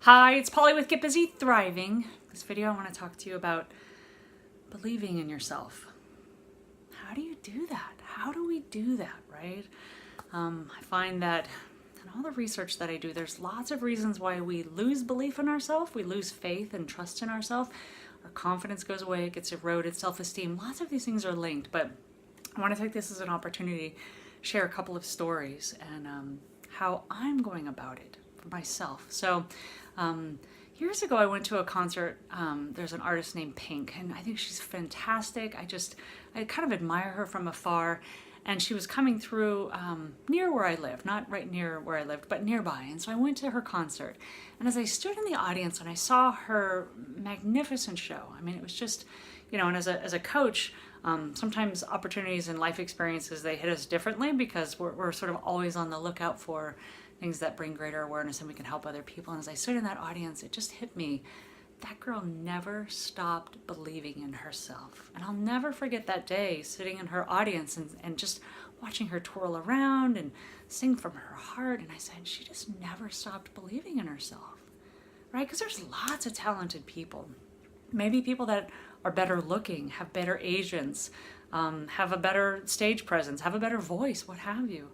Hi, it's Polly with Get Busy Thriving. This video I want to talk to you about believing in yourself. How do you do that? How do we do that, right? I find that in all the research that I do, there's lots of reasons why we lose belief in ourselves. We lose faith and trust in ourselves. Our confidence goes away, it gets eroded, self-esteem. Lots of these things are linked, but I want to take this as an opportunity to share a couple of stories and how I'm going about it for myself. So years ago, I went to a concert. There's an artist named Pink, and I think she's fantastic. I kind of admire her from afar. And she was coming through near where I live, not right near where I lived, but nearby. And so I went to her concert. And as I stood in the audience and I saw her magnificent show, I mean, it was just, and as a coach, sometimes opportunities and life experiences, they hit us differently because we're sort of always on the lookout for things that bring greater awareness and we can help other people. And as I stood in that audience, it just hit me. That girl never stopped believing in herself. And I'll never forget that day sitting in her audience and just watching her twirl around and sing from her heart. And I said, she just never stopped believing in herself, right? Because there's lots of talented people. Maybe people that are better looking, have better agents, have a better stage presence, have a better voice, what have you.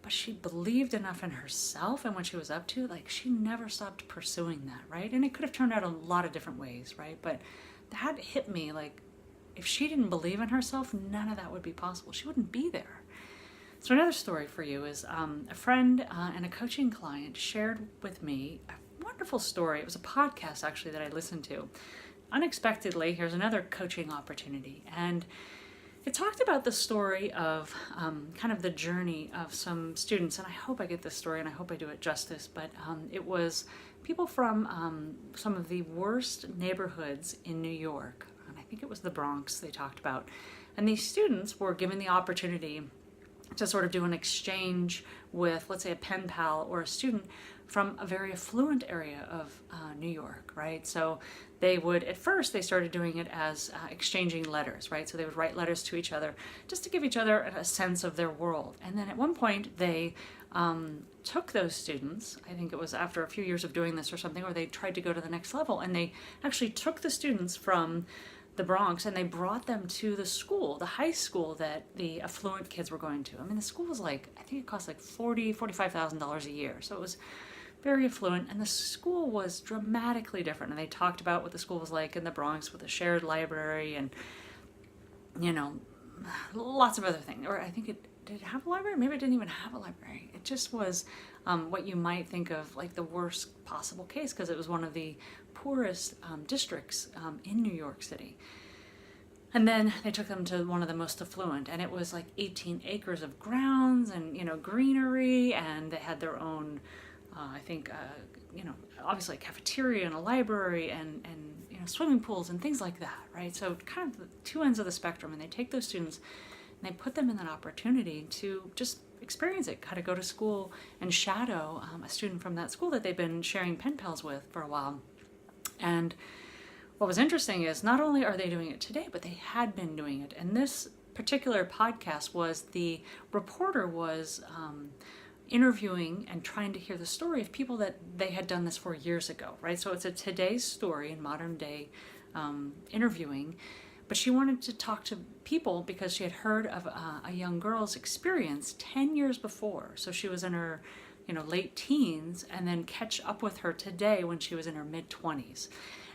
But she believed enough in herself and what she was up to, like she never stopped pursuing that, right? And it could have turned out a lot of different ways, right? But that hit me, like if she didn't believe in herself, none of that would be possible. She wouldn't be there. So another story for you is a friend and a coaching client shared with me a wonderful story. It was a podcast actually that I listened to. Unexpectedly, here's another coaching opportunity. And it talked about the story of kind of the journey of some students, and I hope I get this story and I hope I do it justice, but it was people from some of the worst neighborhoods in New York, and I think it was the Bronx they talked about. And these students were given the opportunity to sort of do an exchange with, let's say, a pen pal or a student from a very affluent area of New York, right? So they would, at first, they started doing it as exchanging letters, right? So they would write letters to each other just to give each other a sense of their world. And then at one point, they took those students, I think it was after a few years of doing this or something, or they tried to go to the next level, and they actually took the students from the Bronx and they brought them to the school, the high school that the affluent kids were going to. I mean, the school was like, I think it cost like $45,000 a year. So it was very affluent, and the school was dramatically different. And they talked about what the school was like in the Bronx with a shared library and, lots of other things. Or I think did it have a library? Maybe it didn't even have a library. It just was what you might think of like the worst possible case because it was one of the poorest districts in New York City. And then they took them to one of the most affluent, and it was like 18 acres of grounds and, greenery, and they had their own, obviously a cafeteria and a library and swimming pools and things like that, right? So kind of the two ends of the spectrum, and they take those students and they put them in that opportunity to just experience it, kind of go to school and shadow a student from that school that they've been sharing pen pals with for a while. And what was interesting is not only are they doing it today, but they had been doing it. And this particular podcast was the reporter was interviewing and trying to hear the story of people that they had done this for years ago, right? So it's a today's story in modern day interviewing, but she wanted to talk to people because she had heard of a young girl's experience 10 years before. So she was in her late teens, and then catch up with her today when she was in her mid-20s.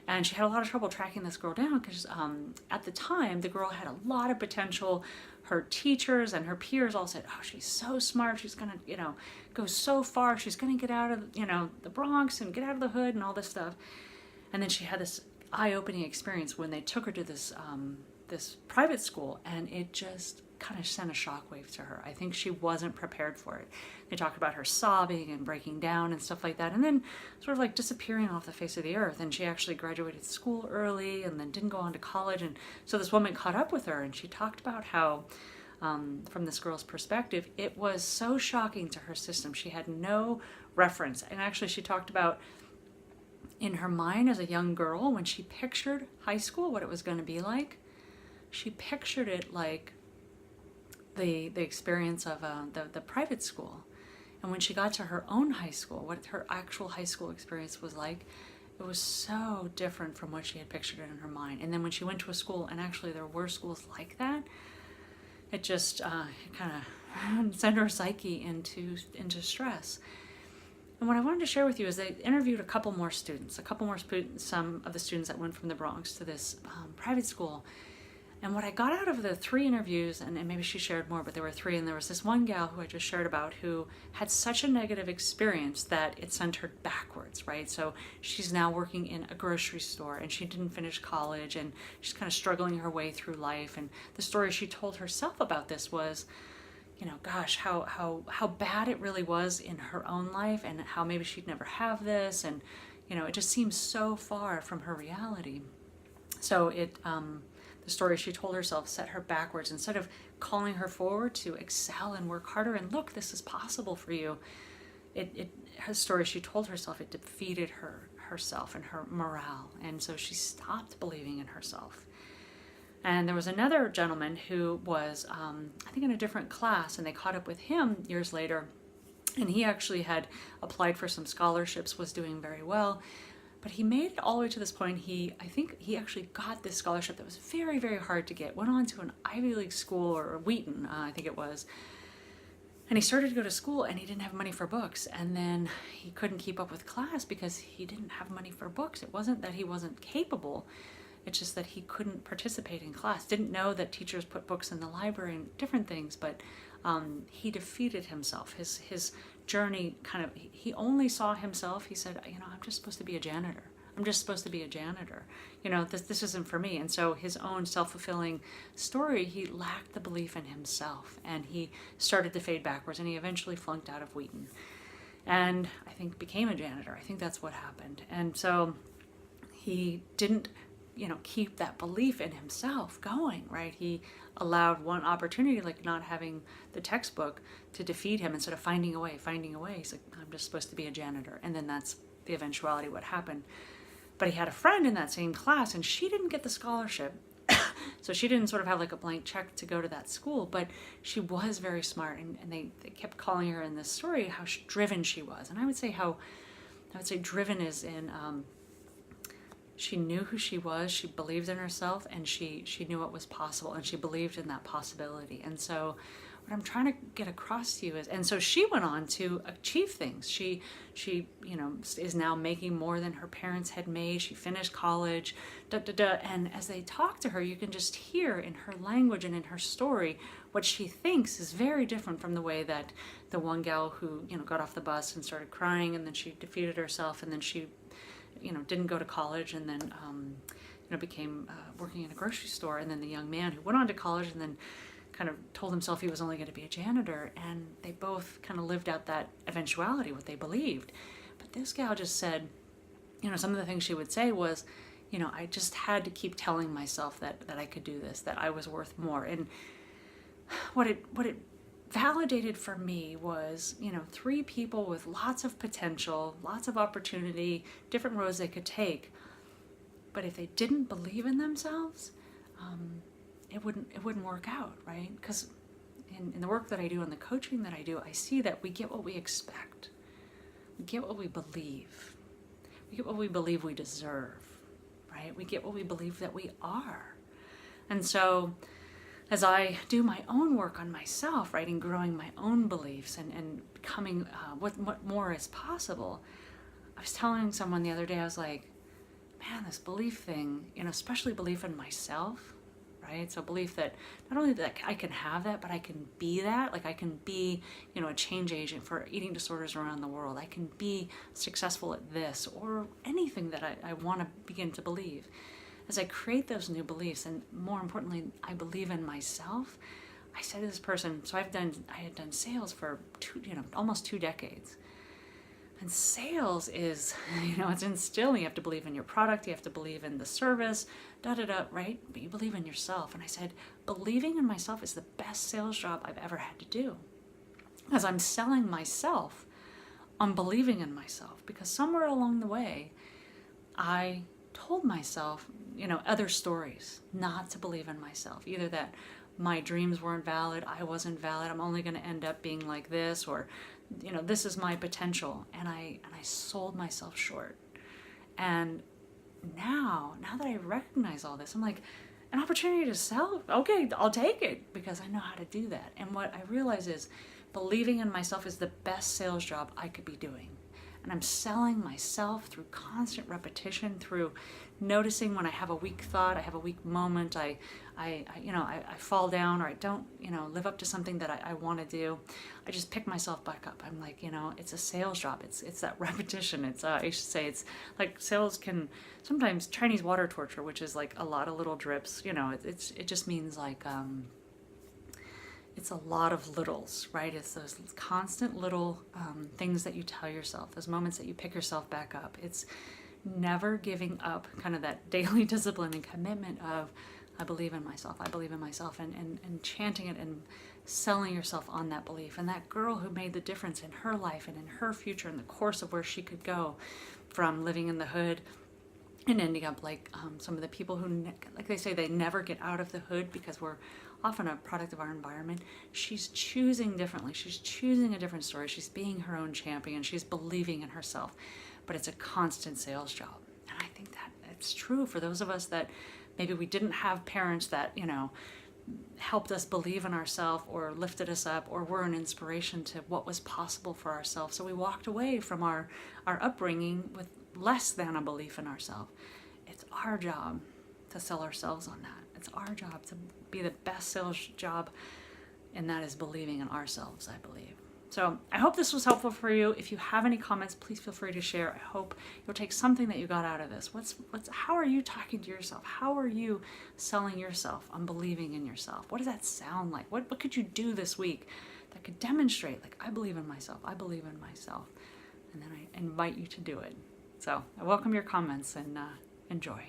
And she had a lot of trouble tracking this girl down because at the time, the girl had a lot of potential. Her teachers and her peers all said, oh, she's so smart. She's going to, go so far. She's going to get out of, the Bronx and get out of the hood and all this stuff. And then she had this eye-opening experience when they took her to this this private school, and it just kind of sent a shockwave to her. I think she wasn't prepared for it. They talked about her sobbing and breaking down and stuff like that, and then sort of like disappearing off the face of the earth. And she actually graduated school early and then didn't go on to college. And so this woman caught up with her, and she talked about how, from this girl's perspective, it was so shocking to her system. She had no reference. And actually she talked about in her mind as a young girl, when she pictured high school, what it was going to be like, she pictured it like the experience of the private school. And when she got to her own high school, what her actual high school experience was like, it was so different from what she had pictured it in her mind. And then when she went to a school, and actually there were schools like that, it just kind of sent her psyche into stress. And what I wanted to share with you is they interviewed a couple more students, some of the students that went from the Bronx to this private school. And what I got out of the 3 interviews, and maybe she shared more, but there were 3, and there was this one gal who I just shared about who had such a negative experience that it sent her backwards, right? So she's now working in a grocery store, and she didn't finish college, and she's kind of struggling her way through life. And the story she told herself about this was, gosh, how bad it really was in her own life, and how maybe she'd never have this, and it just seems so far from her reality. So the story she told herself set her backwards. Instead of calling her forward to excel and work harder and look, this is possible for you, her story she told herself, it defeated herself and her morale, and so she stopped believing in herself. And there was another gentleman who was, I think, in a different class, and they caught up with him years later, and he actually had applied for some scholarships, was doing very well, but he made it all the way to this point. I think he actually got this scholarship that was very, very hard to get, went on to an Ivy League school, or Wheaton, I think it was, and he started to go to school, and he didn't have money for books, and then he couldn't keep up with class because he didn't have money for books. It wasn't that he wasn't capable, it's just that he couldn't participate in class, didn't know that teachers put books in the library and different things, but he defeated himself. His journey he only saw himself, he said, I'm just supposed to be a janitor. I'm just supposed to be a janitor. This isn't for me. And so his own self-fulfilling story, he lacked the belief in himself, and he started to fade backwards, and he eventually flunked out of Wheaton. And I think became a janitor. I think that's what happened. And so he didn't keep that belief in himself going, right? He allowed one opportunity, like not having the textbook, to defeat him. Instead of finding a way. He's like, I'm just supposed to be a janitor. And then that's the eventuality what happened. But he had a friend in that same class, and she didn't get the scholarship. So she didn't sort of have like a blank check to go to that school, but she was very smart, and they kept calling her in this story how driven she was. And I would say driven is in she knew who she was, she believed in herself, and she knew what was possible, and she believed in that possibility. And so what I'm trying to get across to you is, and so she went on to achieve things. She is now making more than her parents had made. She finished college, and as they talk to her, you can just hear in her language and in her story what she thinks is very different from the way that the one gal who got off the bus and started crying, and then she defeated herself, and then she didn't go to college, and then became working in a grocery store, and then the young man who went on to college and then kind of told himself he was only going to be a janitor, and they both kind of lived out that eventuality, what they believed. But this gal just said, some of the things she would say was, I just had to keep telling myself that I could do this, that I was worth more. And what it validated for me was, 3 people with lots of potential, lots of opportunity, different roads they could take. But if they didn't believe in themselves, it wouldn't work out, right? Because in the work that I do and the coaching that I do, I see that we get what we expect. We get what we believe. We get what we believe we deserve, right? We get what we believe that we are. And so as I do my own work on myself, right, and growing my own beliefs and becoming what more is possible, I was telling someone the other day, I was like, man, this belief thing, especially belief in myself, right? So belief that not only that I can have that, but I can be that. Like I can be, a change agent for eating disorders around the world. I can be successful at this or anything that I want to begin to believe. As I create those new beliefs, and more importantly, I believe in myself, I said to this person, so I had done sales for almost 2 decades. And sales is, it's instilling. You have to believe in your product, you have to believe in the service, right? But you believe in yourself. And I said, believing in myself is the best sales job I've ever had to do. As I'm selling myself, I'm believing in myself. Because somewhere along the way, I told myself, other stories, not to believe in myself. Either that my dreams weren't valid, I wasn't valid, I'm only going to end up being like this, or this is my potential, and I sold myself short. And now that I recognize all this, I'm like, an opportunity to sell, okay, I'll take it, because I know how to do that. And what I realize is believing in myself is the best sales job I could be doing. And I'm selling myself through constant repetition, through noticing when I have a weak thought, I have a weak moment, I fall down, or I don't, live up to something that I want to do. I just pick myself back up. I'm like, it's a sales job. It's that repetition. I should say, it's like sales can sometimes Chinese water torture, which is like a lot of little drips. It just means like, it's a lot of littles, right? It's those constant little things that you tell yourself, those moments that you pick yourself back up. It's never giving up, kind of that daily discipline and commitment of, I believe in myself, and chanting it and selling yourself on that belief. And that girl who made the difference in her life and in her future, in the course of where she could go, from living in the hood and ending up like some of the people who, like they say, they never get out of the hood because we're often a product of our environment. She's choosing differently. She's choosing a different story. She's being her own champion. She's believing in herself. But it's a constant sales job. And I think that it's true for those of us that maybe we didn't have parents that, helped us believe in ourselves or lifted us up or were an inspiration to what was possible for ourselves. So we walked away from our upbringing with less than a belief in ourselves. It's our job to sell ourselves on that. It's our job to be the best sales job, and that is believing in ourselves, I believe. So I hope this was helpful for you. If you have any comments, please feel free to share. I hope you'll take something that you got out of this. How are you talking to yourself? How are you selling yourself on believing in yourself? What does that sound like? What could you do this week that could demonstrate, like, I believe in myself, I believe in myself, and then I invite you to do it. So I welcome your comments, and enjoy.